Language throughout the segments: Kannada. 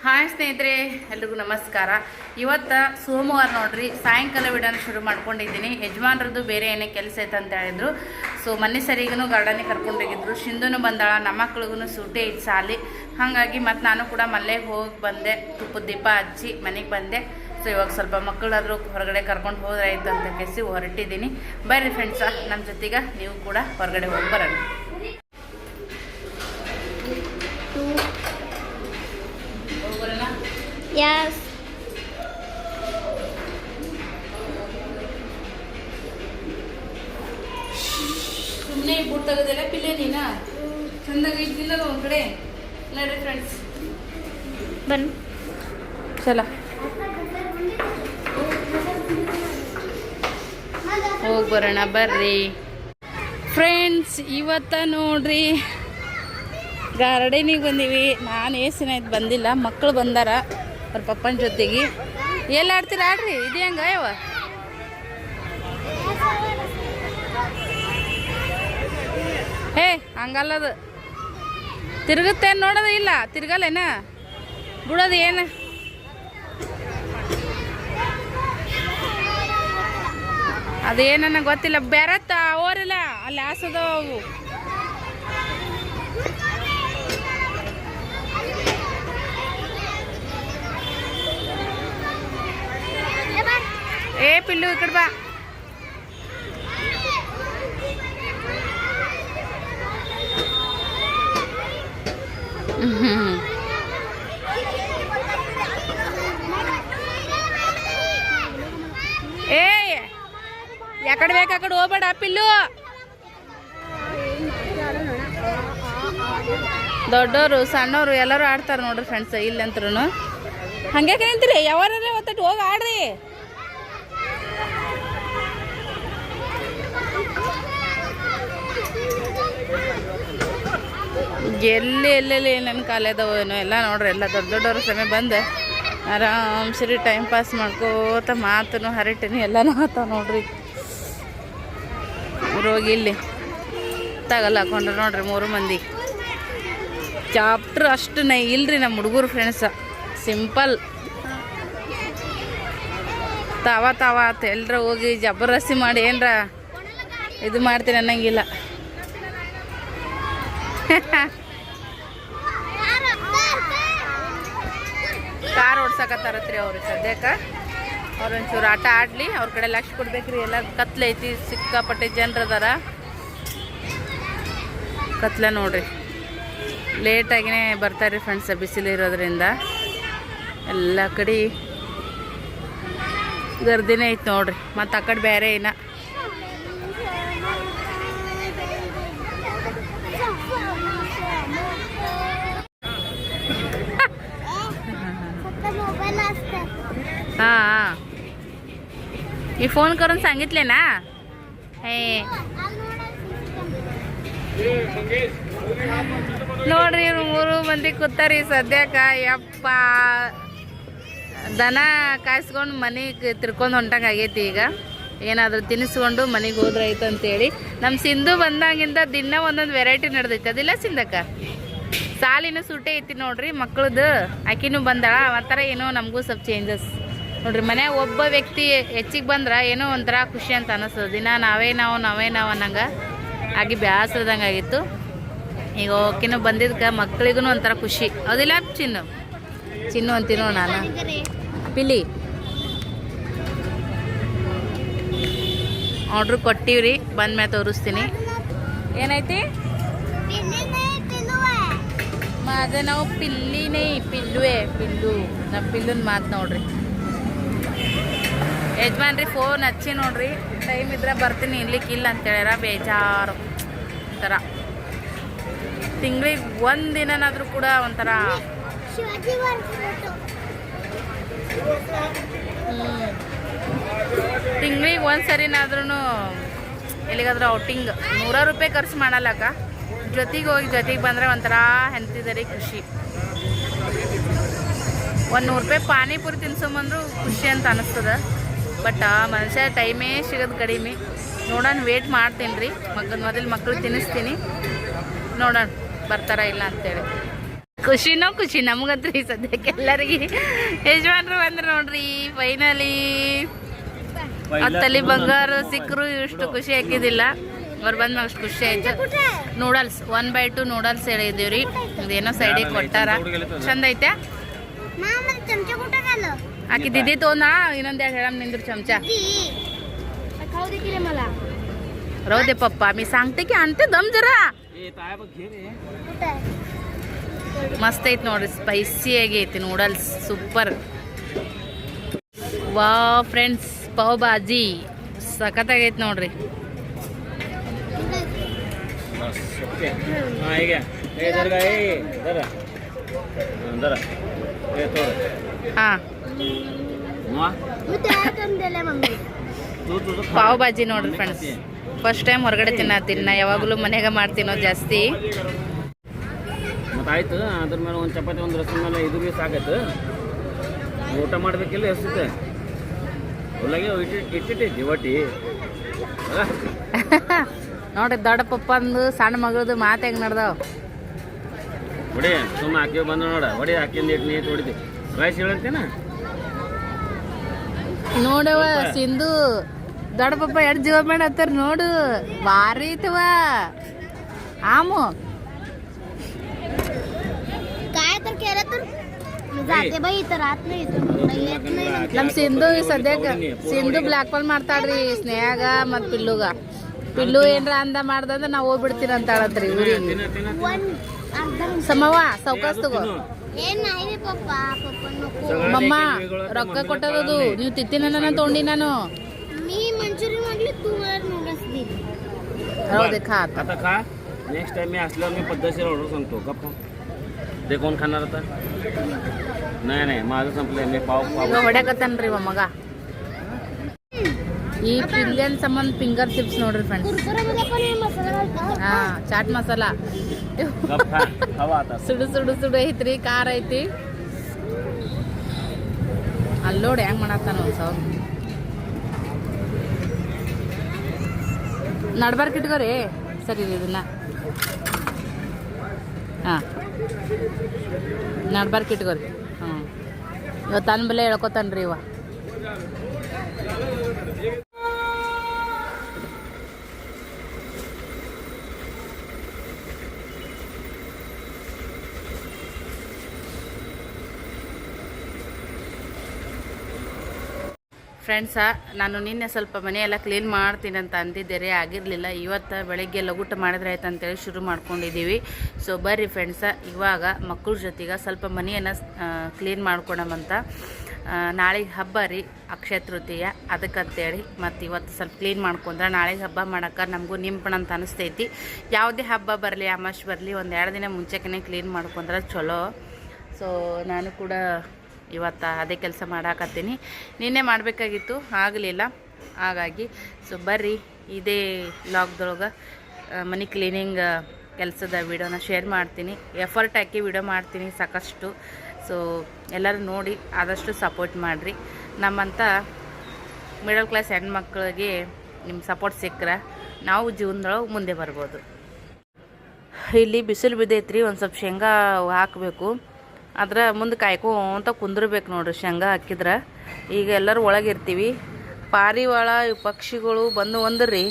ಹಾಯ್ ಸ್ನೇಹಿತರೆ, ಎಲ್ರಿಗೂ ನಮಸ್ಕಾರ. ಇವತ್ತು ಸೋಮವಾರ ನೋಡ್ರಿ, ಸಾಯಂಕಾಲ ವಿಡಿಯೋನ ಶುರು ಮಾಡ್ಕೊಂಡಿದ್ದೀನಿ. ಯಜಮಾನ್ರದ್ದು ಬೇರೆ ಏನೇ ಕೆಲಸ ಐತೆ ಅಂತ ಹೇಳಿದ್ರು. ಸೊ ಮೊನ್ನೆ ಸರಿಗೂ ಗಾರ್ಡನಿಗೆ ಕರ್ಕೊಂಡೋಗಿದ್ರು. ಶಿಂದೂ ಬಂದಾಳ, ನಮ್ಮ ಮಕ್ಳಿಗೂ ಸೂಟೆ ಇತ್ತು ಸಾಲಿ. ಹಾಗಾಗಿ ಮತ್ತು ನಾನು ಕೂಡ ಮಲ್ಲೆಗೆ ಹೋಗಿ ಬಂದೆ, ತುಪ್ಪದ ದೀಪ ಹಚ್ಚಿ ಮನೆಗೆ ಬಂದೆ. ಸೊ ಇವಾಗ ಸ್ವಲ್ಪ ಮಕ್ಕಳಾದರೂ ಹೊರಗಡೆ ಕರ್ಕೊಂಡು ಹೋದ್ರೆ ಆಯ್ತು ಅಂತ ಕೆಸಿ ಹೊರಟಿದ್ದೀನಿ. ಬರ್ರಿ ಫ್ರೆಂಡ್ಸ, ನಮ್ಮ ಜೊತೆಗೆ ನೀವು ಕೂಡ ಹೊರಗಡೆ ಹೋಗಿ ಬರೋಣ. Yes. ಸುಮ್ಮನೆ ಬುಟ್ಟು ತೆಗೆದೆಲ್ಲ ಪಿಲ್ಲೆ ನೀನಾ ಚಂದಾಗ ಇದ್ದಿಲ್ಲ ಒಂದು ಕಡೆ ನೋಡ್ರಿ ಫ್ರೆಂಡ್ಸ್. ಬನ್ನಿ ಚಲ ಹೋಗಿ ಬರೋಣ ಬರ್ರಿ ಫ್ರೆಂಡ್ಸ್. ಇವತ್ತ ನೋಡ್ರಿ ಗಾರ್ಡನಿಗೆ ಬಂದೀವಿ. ನಾನು ಏಸಿನ ಆಯ್ತು ಬಂದಿಲ್ಲ, ಮಕ್ಕಳು ಬಂದಾರ ಅವ್ರ ಪಪ್ಪನ ಜೊತೆಗೆ. ಎಲ್ಲಿ ಆಡ್ತೀರ ಆಡ್ರಿ, ಇದು ಹೆಂಗ ಯಾವ ಹೇ ಹಂಗಲ್ಲದು ತಿರುಗುತ್ತೆ ನೋಡೋದು. ಇಲ್ಲ ತಿರ್ಗಲ್ಲೇನ ಬಿಡೋದು ಏನು. ಅದೇನ ಗೊತ್ತಿಲ್ಲ. ಬೇರತ್ತ ಅವರೆಲ್ಲ ಅಲ್ಲಿ ಆಸದವ ಅವು. ಏ ಪಿಲ್ಲು ಈ ಕಡೆ ಬಾ. ಏ ಯಾಕಡೆ ಬೇಕು ಆ ಕಡೆ ಹೋಗ್ಬೇಡ ಪಿಲ್ಲು. ದೊಡ್ಡವರು ಸಣ್ಣವರು ಎಲ್ಲರೂ ಆಡ್ತಾರೆ ನೋಡ್ರಿ ಫ್ರೆಂಡ್ಸ್. ಇಲ್ಲಂತ್ರು ಹಂಗೆ ನಿಂತೀರಿ, ಯಾವಾರ ಒತ್ತಟ್ಟು ಹೋಗಿ ಆಡ್ರಿ. ಎಲ್ಲೆಲ್ಲಿ ನನ್ನ ಕಾಲೇದವ ಏನೋ ಎಲ್ಲ ನೋಡ್ರಿ. ಎಲ್ಲ ದೊಡ್ಡ ದೊಡ್ಡವ್ರ ಸಮಯ ಬಂದು ಆರಾಮ್ ಸರಿ ಟೈಮ್ ಪಾಸ್ ಮಾಡ್ಕೋತ ಮಾತನು ಹರಟೆನು ಎಲ್ಲನೂ ಆತಾವ ನೋಡ್ರಿ. ರೋಗಿ ಇಲ್ಲಿ ತಗಲ್ಲ ಹಾಕೊಂಡ್ರೆ ನೋಡ್ರಿ 3 ಮಂದಿ. ಚಾಪ್ಟ್ರ್ ಅಷ್ಟು ಇಲ್ರಿ ನಮ್ಮ ಹುಡುಗರು ಫ್ರೆಂಡ್ಸ. ಸಿಂಪಲ್ ತಾವ ಆತ ಎಲ್ಲರ ಹೋಗಿ ಜಬರ್ದಸ್ತಿ ಮಾಡಿ ಏನರ ಇದು ಮಾಡ್ತೀನಿ ಅನ್ನಂಗಿಲ್ಲ. ಕಾರ್ ಓಡ್ಸಕತ್ತಾರತ್ರಿ ಅವ್ರು ಸದ್ಯಕ್ಕೆ. ಅವ್ರೊಂಚೂರು ಆಟ ಆಡಲಿ, ಅವ್ರ ಕಡೆ ಲಕ್ಷ ಕೊಡ್ಬೇಕ್ರಿ. ಎಲ್ಲ ಕತ್ಲೈತಿ, ಸಿಕ್ಕಾಪಟ್ಟೆ ಜನರದಾರ. ಕತ್ಲ ನೋಡ್ರಿ, ಲೇಟಾಗಿನೇ ಬರ್ತಾರ್ರಿ ಫ್ರೆಂಡ್ಸ್, ಬಿಸಿಲಿರೋದ್ರಿಂದ. ಎಲ್ಲ ಕಡೆ ಗರ್ದಿನೇ ಐತೆ ನೋಡ್ರಿ. ಮತ್ತು ಆ ಕಡೆ ಬೇರೆ ಏನ हां ಈ ಫೋನ್ करून सांगितले ना. हे ನೋಡ್ರಿ 3 ಮಂದಿ ಕೂತಾರಿ ಸದ್ಯಕ್ಕ. ಯಪ್ಪ ದನ ಕಾಯಿಸ್ಕೊಂಡು ಮನೆಗೆ ತಿರ್ಕೊಂಡು ಹೊಂಟಂಗೆ ಆಗೈತಿ. ಈಗ ಏನಾದರೂ ತಿನ್ನಿಸ್ಕೊಂಡು ಮನೆಗೆ ಹೋದ್ರೆ ಆಯ್ತು ಅಂತೇಳಿ ನಮ್ಮ ಸಿಂಧು ಬಂದಾಗಿಂದ ದಿನ ಒಂದೊಂದು ವೆರೈಟಿ ನಡೆದೈತೆ. ಅದಿಲ್ಲ ಸಿಂಧಕ್ಕ? ಸಾಲಿನೂ ಸೂಟೆ ಐತಿ ನೋಡ್ರಿ ಮಕ್ಕಳದು. ಆಕಿನೂ ಬಂದಾಳ. ಒಂಥರ ಏನೋ ನಮಗೂ ಸ್ವಲ್ಪ ಚೇಂಜಸ್ ನೋಡ್ರಿ. ಮನ್ಯಾಗ ಒಬ್ಬ ವ್ಯಕ್ತಿ ಹೆಚ್ಚಿಗೆ ಬಂದ್ರೆ ಏನೋ ಒಂಥರ ಖುಷಿ ಅಂತ ಅನ್ನಿಸ್ತದೆ. ದಿನ ನಾವೇ ನಾವು ಅನ್ನಂಗೆ ಆಗಿ ಬ್ಯಾಸರದಂಗೆ ಆಗಿತ್ತು. ಈಗ ಓಕೆನೂ ಬಂದಿದ್ದಕ್ಕೆ ಮಕ್ಕಳಿಗೂ ಒಂಥರ ಖುಷಿ. ಹೌದಿಲ್ಲ ಚಿನ್ನು ಅಂತೀನೋ ನಾನು. ಪಿಲಿ ಆರ್ಡ್ರ್ ಕೊಟ್ಟಿವ್ರಿ, ಬಂದ್ಮೇಲೆ ತೋರಿಸ್ತೀನಿ ಏನೈತಿ. ಅದೇ ನಾವು ಪಿಲ್ಲಿನೇ ಪಿಲ್ಲು ನಮ್ಮ ಪಿಲ್ಲುನ ಮಾತು ನೋಡ್ರಿ. ಯಜಮಾನ್ರಿ ಫೋನ್ ಹಚ್ಚಿ ನೋಡ್ರಿ, ಟೈಮ್ ಇದ್ರೆ ಬರ್ತೀನಿ ಇರ್ಲಿಕ್ಕೆ ಇಲ್ಲ ಅಂತ ಹೇಳ್ಯಾರ. ಬೇಜಾರು ಒಂಥರ. ತಿಂಗಳಿಗೆ 1 ದಿನನಾದರೂ ಕೂಡ ಒಂಥರ ತಿಂಗಳಿಗೆ 1 ಸರಿನಾದ್ರೂ ಎಲ್ಲಿಗಾದ್ರೂ ಔಟಿಂಗ್ 100 ರೂಪಾಯಿ ಖರ್ಚು ಮಾಡಲ್ಲಕ್ಕ. ಜೊತೆಗೆ ಬಂದರೆ ಒಂಥರ ಹೆಂತಿದರಿ ಖುಷಿ. 100 ರೂಪಾಯಿ ಪಾನಿಪುರಿ ತಿನ್ಸೊಂಬಂದ್ರು ಖುಷಿ ಅಂತ ಅನ್ನಿಸ್ತದೆ. ಬಟ್ ಮನುಷ್ಯ ಟೈಮೇ ಸಿಗೋದು ಕಡಿಮೆ. ನೋಡೋಣ, ವೇಟ್ ಮಾಡ್ತೀನಿ ರೀ. ಮೊದಲು ಮಕ್ಕಳು ತಿನ್ನಿಸ್ತೀನಿ, ನೋಡೋಣ ಬರ್ತಾರ ಇಲ್ಲ ಅಂತೇಳಿ. ಖುಷಿನೋ ಖುಷಿ ನಮಗಂತ್ರಿ ಸದ್ಯಕ್ಕೆ ಎಲ್ಲರಿಗೆ ಯಜಮಾನ್ರು ಬಂದ್ರು ನೋಡ್ರಿ ಫೈನಲಿ ಹತ್ತಲ್ಲಿ ಬಂಗಾರ ಸಿಕ್ಕರು ಇಷ್ಟು ಖುಷಿ ಹಾಕಿದಿಲ್ಲ ಅವ್ರು ಬಂದು ಅಷ್ಟು ಖುಷಿ ಆಯ್ತು ನೂಡಲ್ಸ್ 1/2 ನೂಡಲ್ಸ್ ಹೇಳಿದೀವ್ರಿ ಇದೇನೋ ಸೈಡಿಗೆ ಕೊಟ್ಟಾರ ಚಂದ ಐತೆ ಆಕಿ ದಿದಿ ತೋನ ಇನ್ನೊಂದು ಎರಡು ಹೇಳಮ್ ನಿಂದ್ರು ಚಮಚ राहू दे पप्पा मी सांगते की आणते दम जरा मस्त ಐತ್ ನೋಡ್ರಿ ಸ್ಪೈಸಿ ಆಗೈತಿ ನೂಡಲ್ಸ್ ಸೂಪರ್ ವಾ ಫ್ರೆಂಡ್ಸ್ ಪಾವ್ ಭಾಜಿ ಸಖತ್ತಾಗೈತಿ ನೋಡ್ರಿ ಹಾ ಪಾವ್ ಭಾಜಿ ನೋಡ್ರಿ ಫ್ರೆಂಡ್ಸ್ ಫಸ್ಟ್ ಟೈಮ್ ಹೊರಗಡೆ ತಿನ್ನತ್ತೀನಿ ನಾ ಯಾವಾಗಲೂ ಮನೆಯಾಗ ಮಾಡ್ತೀನೋ ಜಾಸ್ತಿ ಆಯ್ತು ಅದ್ರ ಮೇಲೆ ಒಂದು ಚಪಾತಿ ಒಂದು ರಸದ ಮೇಲೆ ಇದು ಬಿ ಸಾಕೈತು ಊಟ ಮಾಡ್ಬೇಕಿಲ್ಲ ಎಷ್ಟೈತೆ ಒಳಗೆ ಇಟ್ಟಿಟ್ಟೈತಿ ಒಟ್ಟಿ ನೋಡ್ರಿ ದೊಡ್ಡ ಪಪ್ಪಂದು ಸಣ್ಣ ಮಗಳದು ಮಾತು ಹೆಂಗೆ ನಡ್ದಾವ ಹೊಡಿ ಸುಮ್ಮ ಹಾಕಿ ಬಂದ ನೋಡ ಹೊಡಿ ಹಾಕಿಂದ ಇಟ್ಟು ನೀಟ್ ಹೊಡಿತಿ ರೈಸ್ ಹೇಳಂತೇನ ನೋಡವ ಸಿಂಧು ದೊಡ್ಡ ಪಪ್ಪ ಎರಡು ಜೀವ ಮಾಡತ್ತಾರ ನೋಡು ಭಾರಿ ಐತವ ಆಮು ನಮ್ ಸಿಂಧು ಸದ್ಯಕ್ಕೆ ಸಿಂಧು ಬ್ಲ್ಯಾಕ್ ಬಾಲ್ ಮಾಡ್ತಾಳ್ರಿ ಸ್ನೇಹಾಗ ಮತ್ ಪಿಲ್ಲುಗ ಪಿಲ್ಲು ಏನ್ರ ಅಂದ ಮಾಡ್ದಂದ್ರೆ ನಾವ್ ಹೋಗ್ಬಿಡ್ತೀರ ಅಂತಾಳತ್ರಿ ಊರಿಗೆ ಸಮವ ಸೌಕಾಸ್ ತಗೋ ಮಮ್ಮ ರೊಕ್ಕ ಕೊಟ್ಟದದು ನೀವು ತಿತ್ತಿನ ತಗೊಂಡಿ ನಾನು राहू दे खा आता खा नेक्स्ट टाइम मी असल्यावर मी पद्धतशीर ऑर्डर सांगतो गप्पा ते कोण खाणार आता नाही नाही माझं संपलंय मी पाव ಹೊಡ್ಯಾಕತ್ತಾನ್ರಿ ಮಗ ಈ ಪಿಲ್ಯನ್ ಸಂಬಂಧ ಫಿಂಗರ್ ಚಿಪ್ಸ್ ನೋಡ್ರಿ ಫ್ರೆಂಡ್ಸ್ ಹಾ ಚಾಟ್ ಮಸಾಲ ಸುಡು ಸುಡು ಸುಡು ಐತ್ರಿ ಖಾರ ಐತಿ ಅಲ್ಲೋಡಿ ಹೆಂಗ್ ಮಾಡತ್ತಾನ ಒಂದು ಸಾವು ನಡ್ಬಾರ್ಕ್ ಇಟ್ಕೋರಿ ಸರಿ ಇದನ್ನ ಹಾಂ ನಡ್ಬಾರ್ಕ್ ಇಟ್ಕೋರಿ ಹ್ಞೂ ಇವತ್ತು ತನ್ನ ಬೆಲೆ ಹೇಳ್ಕೊತಾನ್ರಿ ಇವ ಫ್ರೆಂಡ್ಸ ನಾನು ನಿನ್ನೆ ಸ್ವಲ್ಪ ಮನೆಯೆಲ್ಲ ಕ್ಲೀನ್ ಮಾಡ್ತೀನಿ ಅಂತ ಅಂದಿದ್ದೆ ರೀ ಆಗಿರಲಿಲ್ಲ ಇವತ್ತು ಬೆಳಗ್ಗೆ ಲಘೂಟ ಮಾಡಿದ್ರೆ ಆಯ್ತು ಅಂತೇಳಿ ಶುರು ಮಾಡ್ಕೊಂಡಿದ್ದೀವಿ ಸೊ ಬರ್ರಿ ಫ್ರೆಂಡ್ಸ ಇವಾಗ ಮಕ್ಕಳ ಜೊತೆಗೆ ಸ್ವಲ್ಪ ಮನೆಯನ್ನು ಕ್ಲೀನ್ ಮಾಡ್ಕೊಳಮಂತ ನಾಳೆಗೆ ಹಬ್ಬ ರೀ ಅಕ್ಷಯ ತೃತೀಯ ಅದಕ್ಕಂತೇಳಿ ಮತ್ತು ಇವತ್ತು ಸ್ವಲ್ಪ ಕ್ಲೀನ್ ಮಾಡ್ಕೊಂಡ್ರೆ ನಾಳೆಗೆ ಹಬ್ಬ ಮಾಡೋಕೆ ನಮಗೂ ನಿಂಪಣ ಅಂತ ಅನಿಸ್ತೈತಿ ಯಾವುದೇ ಹಬ್ಬ ಬರಲಿ ಅಮಾವಾಸ್ಯೆ ಬರಲಿ ಒಂದು 2 ದಿನ ಮುಂಚೆನೇ ಕ್ಲೀನ್ ಮಾಡ್ಕೊಂಡ್ರೆ ಚಲೋ ಸೊ ನಾನು ಕೂಡ ಇವತ್ತು ಅದೇ ಕೆಲಸ ಮಾಡಾಕತ್ತೀನಿ ನಿನ್ನೆ ಮಾಡಬೇಕಾಗಿತ್ತು ಆಗಲಿಲ್ಲ ಹಾಗಾಗಿ ಸೊ ಬರ್ರಿ ಇದೇ ಲಾಗ್ದೊಳಗೆ ಮನೆ ಕ್ಲೀನಿಂಗ್ ಕೆಲಸದ ವಿಡಿಯೋನ ಶೇರ್ ಮಾಡ್ತೀನಿ ಎಫರ್ಟ್ ಹಾಕಿ ವಿಡಿಯೋ ಮಾಡ್ತೀನಿ ಸಾಕಷ್ಟು ಸೊ ಎಲ್ಲರೂ ನೋಡಿ ಆದಷ್ಟು ಸಪೋರ್ಟ್ ಮಾಡಿರಿ ನಮ್ಮಂಥ ಮಿಡಲ್ ಕ್ಲಾಸ್ ಹೆಣ್ಮಕ್ಳಿಗೆ ನಿಮ್ಮ ಸಪೋರ್ಟ್ ಸಿಕ್ಕರೆ ನಾವು ಜೀವನದೊಳಗೆ ಮುಂದೆ ಬರ್ಬೋದು ಇಲ್ಲಿ ಬಿಸಿಲು ಬಿದ್ದೈತ್ರಿ ಒಂದು ಸ್ವಲ್ಪ ಶೇಂಗಾ ಹಾಕಬೇಕು ಅದ್ರ ಮುಂದೆ ಕಾಯ್ಕೊಂತ ಕುಂದಿರ್ಬೇಕು ನೋಡ್ರಿ ಶೇಂಗಾ ಹಾಕಿದ್ರೆ ಈಗ ಎಲ್ಲರೂ ಒಳಗಿರ್ತೀವಿ ಪಾರಿವಾಳ ಪಕ್ಷಿಗಳು ಬಂದು ಒಂದ್ರಿ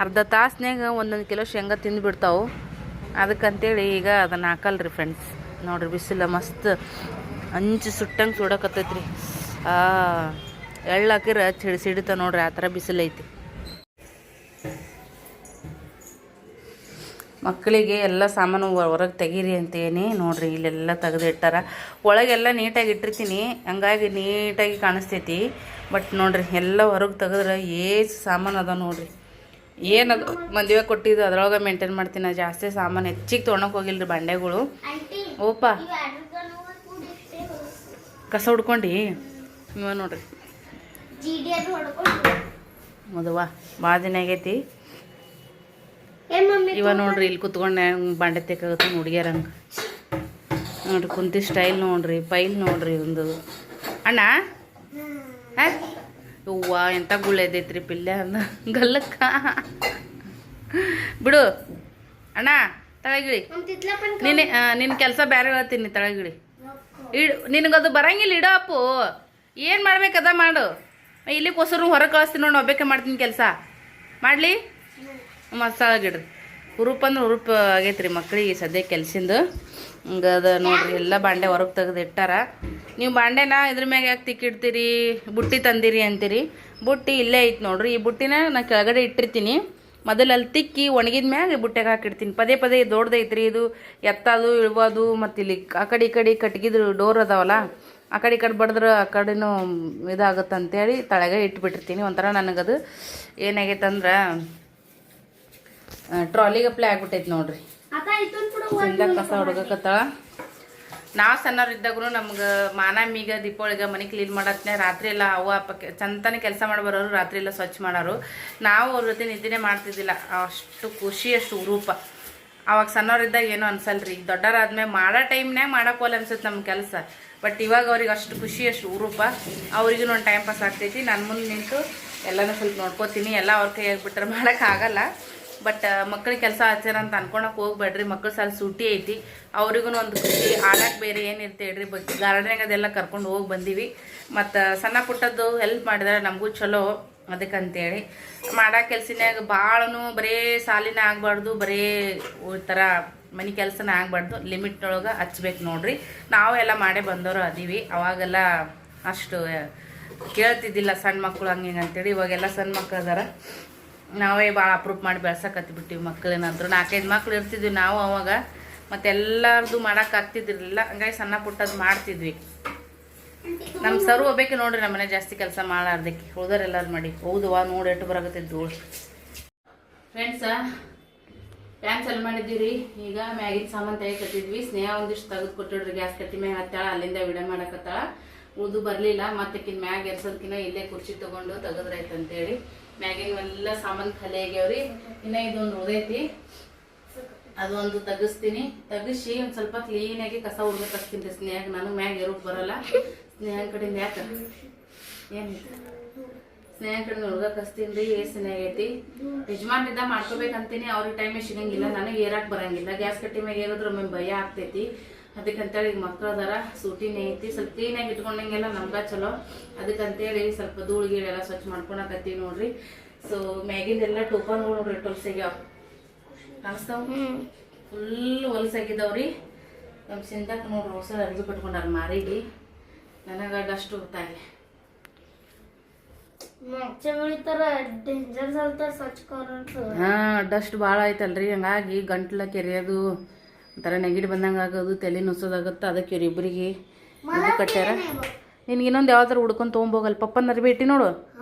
ಅರ್ಧ ತಾಸ್ನಾಗ 1 ಕಿಲೋ ಶೇಂಗಾ ತಿಂದುಬಿಡ್ತಾವೆ ಅದಕ್ಕಂತೇಳಿ ಈಗ ಅದನ್ನು ಹಾಕಲ್ರಿ ಫ್ರೆಂಡ್ಸ್ ನೋಡ್ರಿ ಬಿಸಿಲು ಮಸ್ತ್ ಅಂಚು ಸುಟ್ಟಂಗೆ ಸುಡಕತ್ತೈತ್ರಿ ಎಳ್ಳು ಹಾಕಿರ ಸಿಡಿತ ನೋಡ್ರಿ ಆ ಥರ ಬಿಸಿಲು ಐತಿ ಮಕ್ಕಳಿಗೆ ಎಲ್ಲ ಸಾಮಾನು ಹೊರಗೆ ತೆಗೀರಿ ಅಂತೇನಿ ನೋಡ್ರಿ ಇಲ್ಲೆಲ್ಲ ತೆಗೆದಿಟ್ಟಾರ ಒಳಗೆಲ್ಲ ನೀಟಾಗಿ ಇಟ್ಟಿರ್ತೀನಿ ಹಂಗಾಗಿ ನೀಟಾಗಿ ಕಾಣಿಸ್ತೈತಿ ಬಟ್ ನೋಡ್ರಿ ಎಲ್ಲ ಹೊರಗೆ ತೆಗೆದ್ರೆ ಏಸು ಸಾಮಾನು ಅದ ನೋಡ್ರಿ ಏನದು ಮದುವೆ ಕೊಟ್ಟಿದ್ದು ಅದ್ರೊಳಗೆ ಮೇಂಟೈನ್ ಮಾಡ್ತೀನಿ ನಾ ಜಾಸ್ತಿ ಸಾಮಾನು ಹೆಚ್ಚಿಗೆ ತೊಗೊಳಕ್ಕೆ ಹೋಗಿಲ್ರಿ ಬಂಡೆಗಳು ಓಪ ಕಸ ಹುಡ್ಕೊಂಡು ಇವ ನೋಡ್ರಿ ಮದುವ ಭಾಳ ದಿನ ಆಗೈತಿ ಇವ ನೋಡ್ರಿ ಇಲ್ಲಿ ಕುತ್ಕೊಂಡೆ ಬಾಂಡೆ ತೆಕ್ಕಾಗುತ್ತೆ ಹುಡುಗಿಯರಂಗೆ ನೋಡ್ರಿ ಕುಂತಿ ಸ್ಟೈಲ್ ನೋಡ್ರಿ ಪೈಲ್ ನೋಡ್ರಿ ಒಂದು ಅಣ್ಣ ಹೂವ ಎಂಥ ಗುಳ್ಳೆದೈತ್ರಿ ಪಿಲ್ಲೆ ಅಂದ ಗಲ್ಲಕ್ಕ ಬಿಡು ಅಣ್ಣ ತಳಗಿಳಿ. ನಿನ್ನ ಕೆಲಸ ಬೇರೆ ಹೇಳ್ತೀನಿ, ತಳಗಿಳಿ. ನಿನಗದು ಬರಂಗಿಲ್ಲ, ಇಡೋ ಅಪ್ಪು. ಏನು ಮಾಡ್ಬೇಕದ ಮಾಡು. ಇಲ್ಲಿ ಕೊಸರು ಹೊರಗೆ ಕಳಿಸ್ತೀನಿ ನೋಡಿ, ಒಬ್ಬಕ್ಕೆ ಮಾಡ್ತೀನಿ ಕೆಲಸ. ಮಾಡಲಿ ಮಸಾಗಿಡ್ರಿ. ಹುರುಪ್ ಅಂದ್ರೆ ಹುರುಪ್ ಆಗೈತೆ ರೀ ಮಕ್ಳಿಗೆ ಸದ್ಯ ಕೆಲ್ಸಿಂದು. ಹಂಗೆ ಅದ ನೋಡ್ರಿ, ಎಲ್ಲ ಬಾಂಡೆ ಹೊರಗೆ ತೆಗೆದು ಇಟ್ಟಾರ. ನೀವು ಬಾಂಡೆನ ಇದ್ರ ಮ್ಯಾಗ ಯಾಕೆ ತಿಕ್ಕಿಡ್ತೀರಿ, ಬುಟ್ಟಿ ತಂದಿರಿ ಅಂತೀರಿ. ಬುಟ್ಟಿ ಇಲ್ಲೇ ಐತೆ ನೋಡ್ರಿ. ಈ ಬುಟ್ಟಿನ ನಾ ಕೆಳಗಡೆ ಇಟ್ಟಿರ್ತೀನಿ. ಮೊದಲು ಅಲ್ಲಿ ತಿಕ್ಕಿ ಒಣಗಿದ ಮ್ಯಾಗ ಬುಟ್ಟೆಗೆ ಹಾಕಿಡ್ತೀನಿ. ಪದೇ ಪದೇ ದೊಡ್ಡದೈತ್ರಿ ಇದು, ಎತ್ತದು ಇಳ್ಬೋದು. ಮತ್ತು ಇಲ್ಲಿ ಆ ಕಡೆ ಈ ಕಡೆ ಕಟ್ಗಿದ್ರು ಡೋರ್ ಅದಾವಲ್ಲ, ಆ ಕಡೆ ಈ ಕಡೆ ಬಡಿದ್ರೆ ಆ ಕಡೆನೂ ಇದಾಗುತ್ತೆ ಅಂತೇಳಿ ತಳಗೆ ಇಟ್ಬಿಟ್ಟಿರ್ತೀನಿ. ಒಂಥರ ನನಗದು ಏನಾಗೈತೆ ಅಂದ್ರೆ ಟ್ರಾಲಿಗಪ್ಲೆ ಆಗ್ಬಿಟ್ಟೈತೆ ನೋಡ್ರಿ. ಸಿಂದ ಕಸ ಹುಡುಗಕತ್ತಾಳ. ನಾವು ಸಣ್ಣವ್ರಿದ್ದಾಗೂ ನಮ್ಗೆ ಮಾನಮ್ಮಿಗ ದೀಪಾವಳಿಗೆ ಮನೆ ಕ್ಲೀನ್ ಮಾಡತ್ನೇ ರಾತ್ರಿ ಎಲ್ಲ ಅವ್ವ ಅಪ್ಪ ಚಂತನೇ ಕೆಲಸ ಮಾಡಿ ಬರೋರು, ರಾತ್ರಿ ಎಲ್ಲ ಸ್ವಚ್ಛ ಮಾಡೋರು. ನಾವು ಅವ್ರ ಜೊತೆ ನಿದ್ದೆನೇ ಮಾಡ್ತಿದ್ದಿಲ್ಲ. ಅಷ್ಟು ಖುಷಿ, ಅಷ್ಟು ಉರೂಪ. ಅವಾಗ ಸಣ್ಣವ್ರಿದ್ದಾಗ ಏನೋ ಅನ್ಸಲ್ರಿ. ಈಗ ದೊಡ್ಡರಾದ್ಮೇಲೆ ಮಾಡೋ ಟೈಮ್ನಾಗ ಮಾಡೋಕ್ಕೋಲ್ಲ ಅನ್ಸುತ್ತೆ ನಮ್ಮ ಕೆಲಸ. ಬಟ್ ಇವಾಗ ಅವ್ರಿಗೆ ಅಷ್ಟು ಖುಷಿ, ಅಷ್ಟು ಉರೂಪ. ಅವ್ರಿಗೂ ಒಂದು ಟೈಮ್ ಪಾಸ್ ಆಗ್ತೈತಿ. ನಾನು ಮುಂದೆ ನಿಂತು ಎಲ್ಲನೂ ಸ್ವಲ್ಪ ನೋಡ್ಕೋತೀನಿ. ಎಲ್ಲ ಅವ್ರ ಕೈ ಆಗಿಬಿಟ್ರೆ ಮಾಡೋಕ್ಕಾಗಲ್ಲ. ಬಟ್ ಮಕ್ಳಿಗೆ ಕೆಲಸ ಹಚ್ಚಾರ ಅಂತ ಅನ್ಕೊಳಕ್ಕೆ ಹೋಗ್ಬೇಡ್ರಿ. ಮಕ್ಳು ಸಾಲ ಸೂಟಿ ಐತಿ, ಅವ್ರಿಗೂ ಒಂದು ಖುಷಿ. ಆಡಕ್ಕೆ ಬೇರೆ ಏನಿರುತ್ತೆ ಹೇಳ್ರಿ. ಗಾರ್ಡನಿಗೆ ಅದೆಲ್ಲ ಕರ್ಕೊಂಡು ಹೋಗಿ ಬಂದೀವಿ. ಮತ್ತು ಸಣ್ಣ ಪುಟ್ಟದ್ದು ಹೆಲ್ಪ್ ಮಾಡಿದ್ರೆ ನಮಗೂ ಚಲೋ. ಅದಕ್ಕಂತೇಳಿ ಮಾಡೋ ಕೆಲ್ಸನ್ಯಾಗ ಭಾಳನು ಬರೀ ಸಾಲಿನ ಆಗಬಾರ್ದು, ಬರೀ ಈ ಥರ ಮನೆ ಕೆಲಸನ ಆಗಬಾರ್ದು. ಲಿಮಿಟ್ನೊಳಗೆ ಹಚ್ಬೇಕು ನೋಡ್ರಿ. ನಾವು ಎಲ್ಲ ಮಾಡೇ ಬಂದವರು ಅದೀವಿ. ಅವಾಗೆಲ್ಲ ಅಷ್ಟು ಕೇಳ್ತಿದ್ದಿಲ್ಲ ಸಣ್ಣ ಮಕ್ಕಳು ಹಂಗೆ ಹಿಂಗೆ ಅಂತೇಳಿ. ಇವಾಗೆಲ್ಲ ಸಣ್ಣ ಮಕ್ಳು ಅದಾರ. ನಾವೇ ಭಾಳ ಅಪ್ರೂಪ್ ಮಾಡಿ ಬೆಳ್ಸಕತ್ತಿಬಿಟ್ಟಿವಿ ಮಕ್ಕಳೇನಂದ್ರು. 4-5 ಮಕ್ಳು ಇರ್ತಿದ್ವಿ ನಾವು ಅವಾಗ. ಮತ್ತು ಎಲ್ಲರದು ಮಾಡೋಕೆ ಆಗ್ತಿದ್ದಿರಲಿಲ್ಲ. ಹಂಗಾಗಿ ಸಣ್ಣ ಪುಟ್ಟದ್ದು ಮಾಡ್ತಿದ್ವಿ. ನಮ್ಮ ಸರು ಹೋಗ್ಬೇಕು ನೋಡ್ರಿ, ನಮ್ಮ ಮನೆ ಜಾಸ್ತಿ ಕೆಲಸ ಮಾಡಾರ್ದಕ್ಕೆ. ಉಳ್ದರೆಲ್ಲರೂ ಮಾಡಿ ಹೌದುವಾ ನೋಡಿ ಎಟ್ಟು ಬರಾಕತ್ತಿದ್ದು. ಫ್ರೆಂಡ್ಸ, ಪ್ಯಾನ್ ಚಾಲು ಮಾಡಿದ್ದೀವಿ. ಈಗ ಮ್ಯಾಗಿನ ಸಾಮಾನು ತೆಗಿಕತ್ತಿದ್ವಿ. ಸ್ನೇಹ ಒಂದಿಷ್ಟು ತೆಗೆದು ಕೊಟ್ಟಿಡ್ರಿ. ಗ್ಯಾಸ್ ಕಟ್ಟಿ ಮ್ಯಾಗ ಹತ್ತಾಳ, ಅಲ್ಲಿಂದ ವಿಡಿಯೋ ಮಾಡಕತ್ತಾಳ. ಉಳ್ದು ಬರಲಿಲ್ಲ. ಮತ್ತೆ ಮ್ಯಾಗ ಎರ್ಸೋದಕ್ಕಿಂತ ಇಲ್ಲೇ ಕುರ್ಚಿ ತೊಗೊಂಡು ತೆಗೆದ್ರಾಯ್ತು ಅಂತೇಳಿ ಮ್ಯಾಗಿನ ಎಲ್ಲ ಸಾಮಾನು ಖಾಲಿ ಆಗ್ಯಾವ್ರಿ. ಇನ್ನು ಇದೊಂದು ಉದೈತಿ, ಅದೊಂದು ತೆಗಿಸ್ತೀನಿ. ತೆಗಿಸಿ ಒಂದು ಸ್ವಲ್ಪ ಕ್ಲೀನಾಗಿ ಕಸ ಹುಡ್ಬೇಕು ಹಚ್ತೀನಿ ರೀ ಸ್ನೇಹ. ನಾನು ಮ್ಯಾಗ ಇರೋಕೆ ಬರೋಲ್ಲ. ಸ್ನೇಹ ಕಡೆಯಿಂದ ಯಾಕೆ ಏನಿತ್ತು ಸ್ನೇಹ ಕಡೆಯಿಂದ ಹುಡ್ಗಕ್ಕೆ ಹಚ್ತೀನಿ ರೀ. ಆಗೈತಿ ಯಜಮಾನ್ರಿದ್ದ ಮಾಡ್ಕೋಬೇಕಂತೀನಿ. ಅವ್ರಿಗೆ ಟೈಮೇ ಸಿಗಂಗಿಲ್ಲ, ನನಗೆ ಏರಾಕ್ ಬರಂಗಿಲ್ಲ. ಗ್ಯಾಸ್ ಕಟ್ಟಿ ಮ್ಯಾಗ ಏರಿದ್ರೆ ಒಮ್ಮೆ ಭಯ ಆಗ್ತೈತಿ. ಅದಕ್ಕಂತೇಳಿ ಈಗ ಮಕ್ಳು ಅದಾರ, ಸೂಟಿನೇ ಐತಿ. ಸ್ವಲ್ಪ ಕ್ಲೀನಾಗಿ ಇಟ್ಕೊಂಡಂಗೆಲ್ಲ ನಮ್ಗೆ ಚಲೋ. ಅದಕ್ಕಂತೇಳಿ ಸ್ವಲ್ಪ ಧೂಳು ಗೀಳೆಲ್ಲ ಸ್ವಚ್ಛ ಮಾಡ್ಕೊಳಕತ್ತೀವಿ ನೋಡ್ರಿ. ಸೊ ಮ್ಯಾಗಿಂದೆಲ್ಲ ಟೋಪನ್ಗಳು ನೋಡ್ರಿ ಹೊಲ್ಸಾಗ್ಯಾವ, ಕಾಣಿಸ್ತಾವ. ಫುಲ್ ಹೊಲ್ಸಾಗಿದ್ದಾವ್ರಿ. ನಮ್ಮ ಸಿಂದಕ್ಕೆ ನೋಡ್ರಿ ಹೊಸ ಅರ್ಜಿ ಕಟ್ಕೊಂಡಾರ ಮಾರಿಗೆ. ನನಗೆ ಡಸ್ಟ್ ಗೊತ್ತಾಗಿ ಡಸ್ಟ್ ಭಾಳ ಐತಲ್ರಿ. ಹಂಗಾಗಿ ಗಂಟ್ಲ ಕೆರೆಯೋದು, ಒಂಥರ ನೆಗಡಿ ಬಂದಂಗೆ ಆಗೋದು, ತಲೆ ನುಸೋದಾಗುತ್ತೆ. ಅದಕ್ಕೆ ಇವ್ರಿಬ್ಬರಿಗೆ ಇದು ಕಟ್ಟ್ಯಾರ. ನಿನ್ಗೆ ಇನ್ನೊಂದು ಯಾವ್ದಾರು ಹುಡ್ಕೊಂಡು ತೊಗೊಂಬೋಗಲ್ಲ. ಪಪ್ಪನ ಅರ್ಬಿ ಇಟ್ಟಿ ನೋಡು.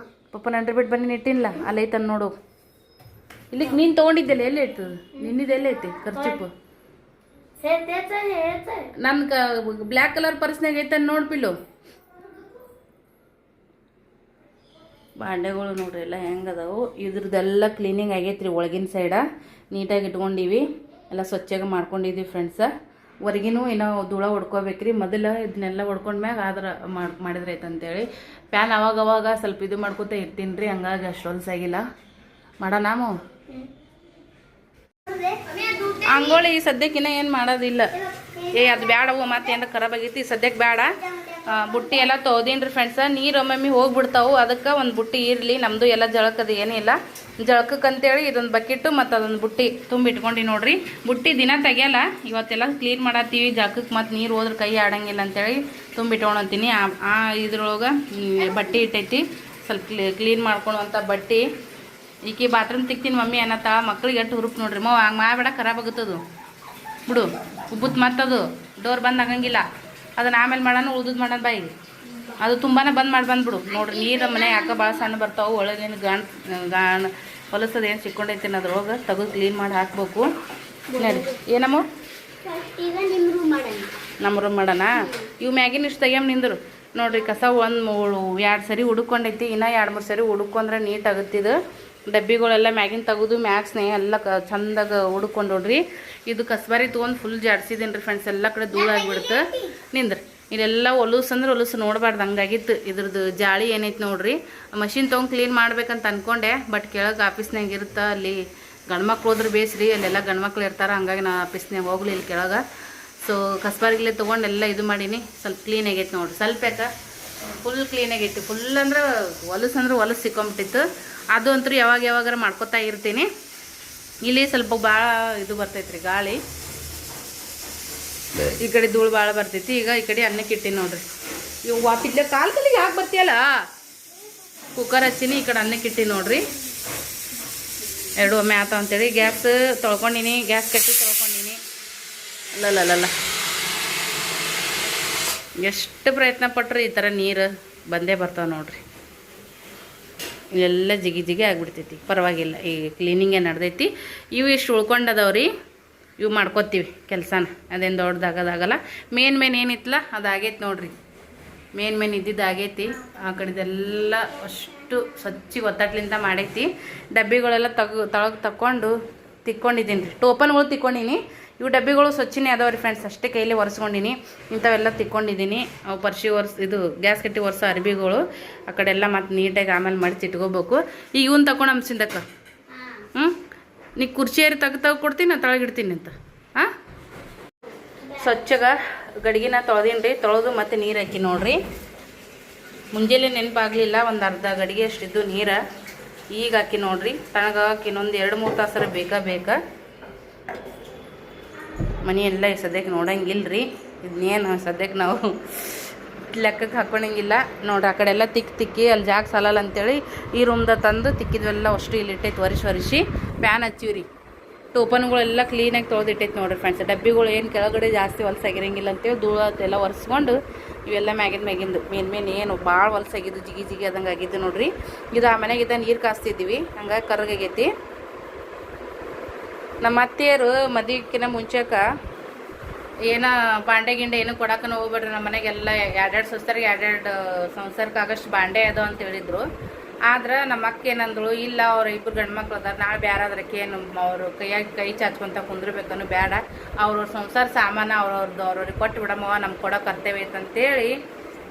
ಪಪ್ಪನ ಅರ್ಬಿ ಬನ್ನಿ ಇಟ್ಟಿಲ್ಲ, ಅಲ್ಲಿ ಐತನ್ ನೋಡು. ಇಲ್ಲಿಗೆ ನೀನು ತೊಗೊಂಡಿದ್ದೆಲ್ಲ ಎಲ್ಲಿ ಐತು? ನಿನ್ನಿದು ಎಲ್ಲ ಐತಿ ಖರ್ಚಿಪ್ಪು? ನನ್ನ ಬ್ಲ್ಯಾಕ್ ಕಲರ್ ಪರ್ಸ್ನಾಗ ಐತನ್ ನೋಡ್ಪಿಲ್ಲು. ಬಾಂಡೆಗಳು ನೋಡ್ರಿ ಎಲ್ಲ ಹೆಂಗದಾವು. ಇದ್ರದ್ದೆಲ್ಲ ಕ್ಲೀನಿಂಗ್ ಆಗೈತ್ರಿ. ಒಳಗಿನ ಸೈಡ ನೀಟಾಗಿ ಇಟ್ಕೊಂಡಿವಿ, ಎಲ್ಲ ಸ್ವಚ್ಛಾಗಿ ಮಾಡ್ಕೊಂಡಿದ್ವಿ ಫ್ರೆಂಡ್ಸ. ಹೊರಗಿನೂ ಏನೋ ಧೂಳ ಹೊಡ್ಕೋಬೇಕ್ರಿ. ಮೊದಲು ಇದನ್ನೆಲ್ಲ ಹೊಡ್ಕೊಂಡ್ಮ್ಯಾಗ ಆದ್ರೆ ಮಾಡಿದ್ರೆ ಐತೆ ಅಂತೇಳಿ ಪ್ಯಾನ್ ಅವಾಗವಾಗ ಸ್ವಲ್ಪ ಇದು ಮಾಡ್ಕೊತ ಇರ್ತೀನಿ ರೀ. ಹಂಗಾಗಿ ಅಷ್ಟು ಹೊಲ್ಸಾಗಿಲ್ಲ. ಮಾಡೋಣ ನಾವು ಅಂಗೋಳಿ ಸದ್ಯಕ್ಕಿನ್ನ ಏನು ಮಾಡೋದಿಲ್ಲ. ಅದು ಬೇಡವು, ಮತ್ತೆ ಏನಾರ ಖರಾಬ್ ಆಗೈತಿ ಸದ್ಯಕ್ಕೆ ಬೇಡ. ಬುಟ್ಟಿ ಎಲ್ಲ ತೊಳ್ದೀನಿ ರೀ ಫ್ರೆಂಡ್ಸ. ನೀರು ಒಮ್ಮೊಮ್ಮೆ ಹೋಗ್ಬಿಡ್ತಾವೆ, ಅದಕ್ಕೆ ಒಂದು ಬುಟ್ಟಿ ಇರಲಿ. ನಮ್ಮದು ಎಲ್ಲ ಜಳಕದು ಏನಿಲ್ಲ. ಜಳಕಕ್ಕಂತೇಳಿ ಇದೊಂದು ಬಕೆಟು ಮತ್ತು ಅದೊಂದು ಬುಟ್ಟಿ ತುಂಬಿಟ್ಕೊಂಡು ನೋಡ್ರಿ. ಬುಟ್ಟಿ ದಿನ ತೆಗಿಯಲ್ಲ, ಇವತ್ತೆಲ್ಲ ಕ್ಲೀನ್ ಮಾಡತ್ತೀವಿ. ಜಳಕಕ್ಕೆ ಮತ್ತು ನೀರು ಹೋದ್ರೆ ಕೈ ಆಡಂಗಿಲ್ಲ ಅಂತೇಳಿ ತುಂಬಿಟ್ಕೊಳಂತೀನಿ. ಇದ್ರೊಳಗೆ ಬಟ್ಟೆ ಇಟ್ಟೈತಿ, ಸ್ವಲ್ಪ ಕ್ಲೀನ್ ಮಾಡ್ಕೊಳುವಂಥ ಬಟ್ಟೆ. ಈಕಿ ಬಾತ್ರೂಮ್ ತಿಕ್ತೀನಿ ಮಮ್ಮಿ ಅನ್ನತ್ತ. ಮಕ್ಳಿಗೆ ಎಷ್ಟು ಹುರುಪ್ ನೋಡ್ರಿ. ಹಂಗೆ ಮಾಡಬೇಡ, ಖರಾಬ್ ಆಗುತ್ತದು ಬಿಡು. ಉಬ್ಬುತ್ ಮತ್ತದು ಡೋರ್ ಬಂದ್ ಆಗಂಗಿಲ್ಲ. ಅದನ್ನು ಆಮೇಲೆ ಮಾಡೋಣ, ಉಳ್ದುದು ಮಾಡೋಣ ಬಾಯಿಗೆ. ಅದು ತುಂಬಾ ಬಂದ್ ಮಾಡಿ ಬಂದ್ಬಿಡು ನೋಡ್ರಿ. ನೀರು ಮನೆ ಯಾಕೆ ಭಾಳ ಸಣ್ಣ ಬರ್ತಾವೆ. ಒಳಗೇನು ಗಾಣ ಹೊಲಸದು ಏನು ಸಿಕ್ಕೊಂಡೈತಿ ಅದ್ರೊಳಗೆ ತೆಗೆದು ಕ್ಲೀನ್ ಮಾಡಿ ಹಾಕ್ಬೇಕು. ನೋಡಿ ಏನಮ್ಮ ನಮ್ಮ ರೂಮ್ ಮಾಡೋಣ. ಇವು ಮ್ಯಾಗಿನ ಇಷ್ಟು ತೆಗಿಯಮ್ಮ ನಿಂದ್ರು ನೋಡ್ರಿ. ಕಸ 1-2 ಸರಿ ಹುಡುಕೊಂಡೈತಿ. ಇನ್ನೂ 2-3 ಸರಿ ಹುಡುಕೊಂಡ್ರೆ ನೀಟಾಗುತ್ತಿದ್ದು. ಡಬ್ಬಿಗಳೆಲ್ಲ ಮ್ಯಾಗಿನ ತೆಗೆದು ಮ್ಯಾಕ್ಸ್ನೇ ಎಲ್ಲ ಚಂದಾಗ ಹುಡ್ಕೊಂಡು ನೋಡ್ರಿ. ಇದು ಕಸ್ಬಾರಿ ತೊಗೊಂಡು ಫುಲ್ ಜಾಡ್ಸಿದ್ದೀನಿ ರೀ ಫ್ರೆಂಡ್ಸ್. ಎಲ್ಲ ಕಡೆ ಧೂಳಾಗಿಬಿಡುತ್ತೆ. ನಿಂದ್ರಿ, ಇಲ್ಲೆಲ್ಲ ಹೊಲಸು ಅಂದ್ರೆ ಹೊಲಸು ನೋಡಬಾರ್ದು, ಹಂಗಾಗಿತ್ತು. ಇದ್ರದ್ದು ಜಾಳಿ ಏನೈತೆ ನೋಡ್ರಿ. ಮಷಿನ್ ತೊಗೊಂಡು ಕ್ಲೀನ್ ಮಾಡ್ಬೇಕಂತ ಅಂದ್ಕೊಂಡೆ. ಬಟ್ ಕೆಳಗೆ ಆಫೀಸ್ನಾಗ ಇರುತ್ತೆ, ಅಲ್ಲಿ ಗಂಡ್ಮಕ್ಳು ಹೋದ್ರೆ ಬೇಸ್ರಿ, ಅಲ್ಲೆಲ್ಲ ಗಂಡ್ಮಕ್ಳು ಇರ್ತಾರೆ. ಹಂಗಾಗಿ ನಾ ಆಫೀಸ್ನಾಗ ಹೋಗ್ಲಿಲ್ಲ ಕೆಳಗೆ. ಸೊ ಕಸ್ಬಾರ್ಗಿಲೆ ತೊಗೊಂಡು ಎಲ್ಲ ಇದು ಮಾಡೀನಿ. ಸ್ವಲ್ಪ ಕ್ಲೀನ್ ಆಗೈತೆ ನೋಡಿರಿ. ಸ್ವಲ್ಪ ಯಾಕೆ ಫುಲ್ ಕ್ಲೀನ್ ಆಗೈತಿ. ಫುಲ್ ಅಂದ್ರೆ ಹೊಲಸು ಸಿಕ್ಕೊಂಬಿಟ್ಟಿತ್ತು. ಅದು ಅಂತೂ ಯಾವಾಗಾರ ಮಾಡ್ಕೊತಾ ಇರ್ತೀನಿ. ಇಲ್ಲಿ ಸ್ವಲ್ಪ ಭಾಳ ಇದು ಬರ್ತೈತೆ ರೀ ಗಾಳಿ, ಈ ಕಡೆ ಧೂಳು ಭಾಳ ಬರ್ತೈತಿ. ಈಗ ಈ ಕಡೆ ಅನ್ನಕ್ಕೆ ಇಟ್ಟಿನಿ ನೋಡ್ರಿ. ಇವು ವಾಪಿದ್ಲೆ ಕಾಲಿಗೆ ಯಾಕೆ ಬರ್ತೀಯಲ್ಲ, ಕುಕ್ಕರ್ ಹಚ್ಚಿನಿ, ಈ ಕಡೆ ಅನ್ನಕ್ಕೆ ಇಟ್ಟಿನಿ ನೋಡ್ರಿ. ಎರಡು ಒಮ್ಮೆ ಆತ ಅಂತೇಳಿ ಗ್ಯಾಸ್ ತೊಳ್ಕೊಂಡಿನಿ, ಗ್ಯಾಸ್ ಕಟ್ಟಿ ತೊಳ್ಕೊಂಡಿನಿ. ಅಲ್ಲಲ್ಲ ಎಷ್ಟು ಪ್ರಯತ್ನ ಪಟ್ರಿ ಈ ಥರ ನೀರು ಬಂದೇ ಬರ್ತಾವೆ ನೋಡ್ರಿ. ಇಲ್ಲೆಲ್ಲ ಜಿಗಿ ಆಗಿಬಿಡ್ತೈತಿ. ಪರವಾಗಿಲ್ಲ, ಈ ಕ್ಲೀನಿಂಗೇ ನಡೆದೈತಿ. ಇವು ಇಷ್ಟು ಉಳ್ಕೊಂಡದವ್ರಿ, ಇವು ಮಾಡ್ಕೊತೀವಿ ಕೆಲಸನ. ಅದೇನು ದೊಡ್ಡದಾಗಲ್ಲ. ಮೇನ್ ಏನಿತ್ತಲ್ಲ ಅದು ಆಗೈತಿ ನೋಡ್ರಿ. ಮೇನ್ ಇದ್ದಿದ್ದು ಆಗೈತಿ. ಆ ಕಡೆದೆಲ್ಲ ಅಷ್ಟು ಸ್ವಚ್ಛ ಒತ್ತಟ್ಲಿಂದ ಮಾಡೈತಿ. ಡಬ್ಬಿಗಳೆಲ್ಲ ತಳಗೆ ತಕ್ಕೊಂಡು ತಿಕ್ಕೊಂಡಿದ್ದೀನಿ ರೀ. ಟೋಪನ್ಗಳು ತಿಕ್ಕೊಂಡಿನಿ. ಇವು ಡಬ್ಬಿಗಳು ಸ್ವಚ್ಛನೇ ಅದಾವ್ರಿ ಫ್ರೆಂಡ್ಸ್. ಅಷ್ಟೇ ಕೈಲಿ ಒರೆಸ್ಕೊಂಡಿನಿ. ಇಂಥವೆಲ್ಲ ತಿಕ್ಕೊಂಡಿದ್ದೀನಿ. ಅವು ಪರ್ಶಿ ಇದು ಗ್ಯಾಸ್ ಕಟ್ಟಿ ಒರೆಸೋ ಅರ್ಬಿಗಳು ಆ ಕಡೆ ಎಲ್ಲ ಮತ್ತು ನೀಟಾಗಿ ಆಮೇಲೆ ಮಡಿಸಿ ಇಟ್ಕೋಬೇಕು. ಈಗ ಇವನ್ನ ತಗೊಂಡು ಅಂಸಿಂದಕ್ಕ ನೀ ಕುರ್ಚಿಯರಿ ತೆಗೆದು ಕೊಡ್ತೀನಿ, ನಾನು ತೊಳಗಿಡ್ತೀನಿ ಅಂತ. ಹಾಂ, ಸ್ವಚ್ಛಗ ಗಡಿಗೆನ ತೊಳೆದೀನಿ ರೀ. ತೊಳೆದು ಮತ್ತು ನೀರು ಹಾಕಿ ನೋಡ್ರಿ. ಮುಂಜಾನೆ ನೆನಪಾಗಲಿಲ್ಲ, ಒಂದು ಅರ್ಧ ಗಡಿಗೆ ಅಷ್ಟಿದ್ದು ನೀರು ಈಗ ಹಾಕಿ ನೋಡ್ರಿ. ತಣ್ಣಗಾಕಿ ಇನ್ನೊಂದು 2-3 ತಾಸರ ಬೇಕಾ. ಮನೆ ಎಲ್ಲ ಸದ್ಯಕ್ಕೆ ನೋಡಂಗಿಲ್ಲ ರೀ. ಇದನ್ನೇನು ಸದ್ಯಕ್ಕೆ ನಾವು ಲೆಕ್ಕಕ್ಕೆ ಹಾಕ್ಕೊಳಂಗಿಲ್ಲ ನೋಡ್ರಿ. ಆ ಕಡೆ ಎಲ್ಲ ತಿಕ್ಕಿ ಅಲ್ಲಿ ಜಾಗ ಸಾಲಲ್ಲ ಅಂತೇಳಿ ಈ ರೂಮ್ದಾಗ ತಂದು ತಿಕ್ಕಿದ್ವೆಲ್ಲ ಅಷ್ಟು ಇಲ್ಲಿಟ್ಟೈತೆ. ಒರೆಸಿ ಪ್ಯಾನ್ ಹಚ್ಚಿವ್ರಿ. ಟೋಪನ್ಗಳೆಲ್ಲ ಕ್ಲೀನಾಗಿ ತೊಳೆದಿಟ್ಟೈತೆ ನೋಡ್ರಿ ಫ್ರೆಂಡ್ಸ್. ಡಬ್ಬಿಗಳು ಏನು ಕೆಳಗಡೆ ಜಾಸ್ತಿ ಹೊಲಸಾಗಿರಂಗಿಲ್ಲ ಅಂತೇಳಿ ಧೂಳತ್ತೆಲ್ಲ ಒರೆಸ್ಕೊಂಡು ಇವೆಲ್ಲ ಮ್ಯಾಗಿಂದು ಮೇನ್ ಏನು ಭಾಳ ಹೊಲಸಾಗಿದ್ದು ಜಿಗಿ ಅದಂಗೆ ಆಗಿದ್ದು ನೋಡ್ರಿ. ಇದು ಆ ಮನೆಗಿದ್ದ ನೀರು ಕಾಸ್ತಿದ್ದೀವಿ, ಹಂಗಾಗಿ ಕರ್ಗಾಗೈತಿ. ನಮ್ಮ ಅತ್ತೆಯರು ಮದುವೆಕಿನ್ನ ಮುಂಚೆಕ ಏನೋ ಬಾಂಡೆ ಗಿಂಡೆ ಏನು ಕೊಡಕ್ಕನ ಹೋಗ್ಬೇಡ್ರಿ, ನಮ್ಮ ಮನೆಗೆಲ್ಲ 2 ಸೊಸರಿಗೆ 2 ಸಂಸಾರಕ್ಕೆ ಆಗಷ್ಟು ಬಾಂಡೆ ಅದಾವ ಅಂತ ಹೇಳಿದ್ರು. ಆದ್ರೆ ನಮ್ಮ ಅಕ್ಕ ಏನಂದಳು, ಇಲ್ಲ ಅವ್ರು 2 ಗಂಡು ಮಕ್ಳು ಅದಾರ, ನಾಳೆ ಬ್ಯಾರಾದ್ರಕ್ಕೆ ಏನು ಅವರು ಕೈ ಚಾಚ್ಕೊಂತ ಕುಂದ್ರಬೇಕನ್ನು ಬೇಡ, ಅವ್ರವ್ರ ಸಂಸಾರ ಸಾಮಾನು ಅವ್ರವ್ರಿಗೆ ಕೊಟ್ಟು ಬಿಡಮ್ಮವ, ನಮ್ಗೆ ಕೊಡೋ ಕರ್ತವ್ಯ ಐತಂತೇಳಿ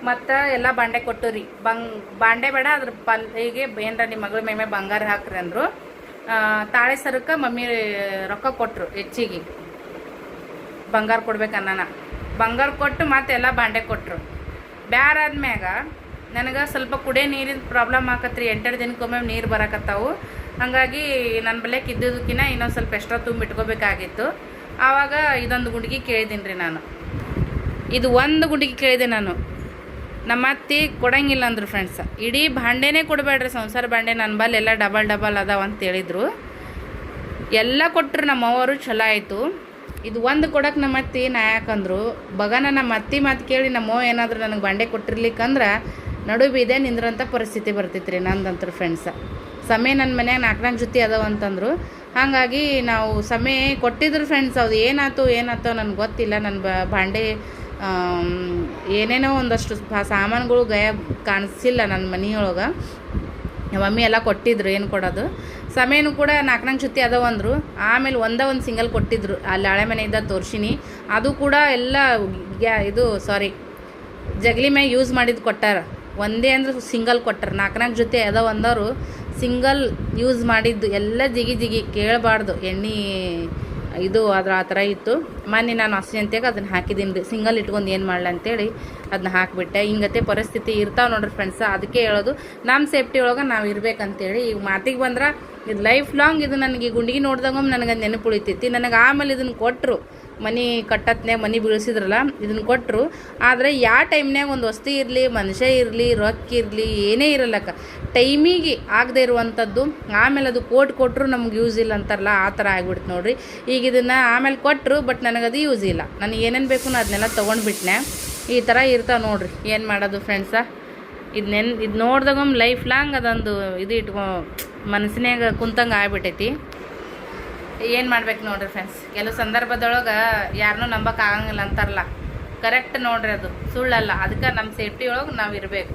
ಮತ್ತು ಎಲ್ಲ ಬಾಂಡೆ ಕೊಟ್ಟು ರೀ. ಬಾಂಡೆ ಬೇಡ, ಅದ್ರ ಹೀಗೆ ಏನರ ನಿಮ್ಮ ಮಗಳ ಮೇಲೆ ಬಂಗಾರ ಹಾಕ್ರಿ ಅಂದರು. ತಾಳೆ ಸರಕ್ಕೆ ಮಮ್ಮಿ ರೊಕ್ಕ ಕೊಟ್ಟರು, ಹೆಚ್ಚಿಗೆ ಬಂಗಾರ ಕೊಡ್ಬೇಕನ್ನ. ಬಂಗಾರ ಕೊಟ್ಟು ಮತ್ತೆ ಎಲ್ಲ ಬಾಂಡೆ ಕೊಟ್ಟರು. ಬ್ಯಾರಾದ್ಮ್ಯಾಗ ನನಗೆ ಸ್ವಲ್ಪ ಕುಡಿಯೋ ನೀರಿನ ಪ್ರಾಬ್ಲಮ್ ಆಕತ್ರಿ. 8 ದಿನಕ್ಕೊಮ್ಮೆ ನೀರು ಬರಕತ್ತಾವು. ಹಾಗಾಗಿ ನನ್ನ ಬಲ್ಯಕ್ಕೆ ಇದ್ದಿದ್ದಕ್ಕಿಂತ ಇನ್ನೊಂದು ಸ್ವಲ್ಪ ಎಕ್ಸ್ಟ್ರಾ ತುಂಬಿಟ್ಕೋಬೇಕಾಗಿತ್ತು. ಆವಾಗ ಇದೊಂದು ಗುಂಡಿಗೆ ಕೇಳಿದ್ದೀನಿ ರೀ ನಾನು. ಇದು ಒಂದು ಗುಂಡಿಗೆ ಕೇಳಿದೆ ನಾನು. ನಮ್ಮ ಅತ್ತಿ ಕೊಡಂಗಿಲ್ಲ ಅಂದರು ಫ್ರೆಂಡ್ಸ್. ಇಡೀ ಬಾಂಡೆನೇ ಕೊಡಬೇಡ್ರಿ, ಸಂಸಾರ ಬಾಂಡೆ ನನ್ನ ಬಲ್ಲಿ ಎಲ್ಲ ಡಬಲ್ ಅದಾವ ಅಂತ ಹೇಳಿದರು. ಎಲ್ಲ ಕೊಟ್ಟರು ನಮ್ಮವರು, ಚಲೋ ಆಯಿತು. ಇದು ಒಂದು ಕೊಡಕ್ಕೆ ನಮ್ಮ ಅತ್ತಿ ನಾ ಯಾಕಂದ್ರು ಬಗನ ನಮ್ಮ ಅತ್ತಿ ಮಾತು ಕೇಳಿ ನಮ್ಮವ್ವ ಏನಾದರೂ ನನಗೆ ಬಾಂಡೆ ಕೊಟ್ಟಿರ್ಲಿಕ್ಕಂದ್ರೆ ನಡು ಬೀದೆ ನಿಂದ್ರಂಥ ಪರಿಸ್ಥಿತಿ ಬರ್ತೈತೆ ರೀ ನಂದಂತ್ರ ಫ್ರೆಂಡ್ಸ. ಸಮಯ ನನ್ನ ಮನ್ಯಾಗ 4 ಜೊತೆ ಅದಾವ ಅಂತಂದರು. ಹಾಗಾಗಿ ನಾವು ಸಮಯ ಕೊಟ್ಟಿದ್ರು ಫ್ರೆಂಡ್ಸ್. ಅದು ಏನಾಯ್ತು ನನಗೆ ಗೊತ್ತಿಲ್ಲ. ನನ್ನ ಬಾಂಡೆ ಏನೇನೋ ಒಂದಷ್ಟು ಸಾಮಾನುಗಳು ಕಾಣಿಸಿಲ್ಲ ನನ್ನ ಮನೆಯೊಳಗೆ. ಮಮ್ಮಿ ಎಲ್ಲ ಕೊಟ್ಟಿದ್ರು, ಏನು ಕೊಡೋದು. ಸಮಯನೂ ಕೂಡ 4 ಜೊತೆ ಅದಾವ ಅಂದರು. ಆಮೇಲೆ ಒಂದು ಸಿಂಗಲ್ ಕೊಟ್ಟಿದ್ರು, ಅಲ್ಲಿ ಹಳೆ ಮನೆಯಿಂದ ತೋರಿಸಿನಿ. ಅದು ಕೂಡ ಎಲ್ಲ ಜಗಲಿ ಮ್ಯಾಗ ಯೂಸ್ ಮಾಡಿದ್ದು ಕೊಟ್ಟಾರ. ಒಂದೇ ಅಂದ್ರೆ ಸಿಂಗಲ್ ಕೊಟ್ಟಾರ. 4 ಜೊತೆ ಅದಾವ ಅಂದವರು ಸಿಂಗಲ್ ಯೂಸ್ ಮಾಡಿದ್ದು ಎಲ್ಲ ಜಿಗಿ ಕೇಳಬಾರ್ದು. ಎಣ್ಣೆ ಇದು ಅದ್ರ ಆ ಥರ ಇತ್ತು. ಮೊನ್ನೆ ನಾನು ಅಂತ್ಯಾಗ ಅದನ್ನು ಹಾಕಿದ್ದೀನಿ ರೀ. ಸಿಂಗಲ್ ಇಟ್ಕೊಂಡು ಏನು ಮಾಡಲ ಅಂತೇಳಿ ಅದನ್ನ ಹಾಕಿಬಿಟ್ಟೆ. ಹಿಂಗತ್ತೆ ಪರಿಸ್ಥಿತಿ ಇರ್ತಾವೆ ನೋಡ್ರಿ ಫ್ರೆಂಡ್ಸ. ಅದಕ್ಕೆ ಹೇಳೋದು ನಮ್ಮ ಸೇಫ್ಟಿ ಒಳಗೆ ನಾವು ಇರ್ಬೇಕಂತೇಳಿ. ಈಗ ಮಾತಿಗೆ ಬಂದ್ರೆ ಇದು ಲೈಫ್ ಲಾಂಗ್ ಇದು ನನಗೆ ಈ ಗುಂಡಿಗೆ ನೋಡ್ದಾಗ ನನಗೆ ನೆನಪು ಉಳಿತೈತಿ. ನನಗೆ ಆಮೇಲೆ ಇದನ್ನು ಕೊಟ್ಟರು, ಮನೆ ಕಟ್ಟತ್ನೇ ಮನೆ ಬೀಳಿಸಿದ್ರಲ್ಲ ಇದನ್ನು ಕೊಟ್ಟರು. ಆದರೆ ಯಾವ ಟೈಮ್ನಾಗ ಒಂದು ವಸ್ತು ಇರಲಿ, ಮನುಷ್ಯ ಇರಲಿ, ರೊಕ್ಕ ಇರಲಿ, ಏನೇ ಇರಲ್ಲಕ್ಕ ಟೈಮಿಗೆ ಆಗದೆ ಇರುವಂಥದ್ದು ಆಮೇಲೆ ಅದು ಕೊಟ್ಟರು ನಮ್ಗೆ ಯೂಸ್ ಇಲ್ಲ ಅಂತಾರಲ್ಲ, ಆ ಥರ ಆಗ್ಬಿಡ್ತು ನೋಡಿರಿ. ಈಗ ಇದನ್ನು ಆಮೇಲೆ ಕೊಟ್ಟರು, ಬಟ್ ನನಗದು ಯೂಸ್ ಇಲ್ಲ. ನನಗೆ ಏನೇನು ಬೇಕು ಅದನ್ನೆಲ್ಲ ತೊಗೊಂಡ್ಬಿಟ್ನೆ. ಈ ಥರ ಇರ್ತಾವೆ ನೋಡಿರಿ. ಏನು ಮಾಡೋದು ಫ್ರೆಂಡ್ಸ. ಇದು ನೋಡ್ದಾಗ ಲೈಫ್ ಲಾಂಗ್ ಅದೊಂದು ಇದು ಮನಸ್ಸಿನಾಗ ಕುಂತಂಗೆ ಆಗ್ಬಿಟ್ಟೈತಿ. ಏನು ಮಾಡ್ಬೇಕು ನೋಡ್ರಿ ಫ್ರೆಂಡ್ಸ್. ಕೆಲವು ಸಂದರ್ಭದೊಳಗೆ ಯಾರನ್ನೂ ನಂಬಕ್ಕೆ ಆಗಂಗಿಲ್ಲ ಅಂತಾರಲ್ಲ, ಕರೆಕ್ಟ್ ನೋಡ್ರಿ, ಅದು ಸುಳ್ಳಲ್ಲ. ಅದಕ್ಕೆ ನಮ್ಮ ಸೇಫ್ಟಿ ಒಳಗೆ ನಾವು ಇರಬೇಕು.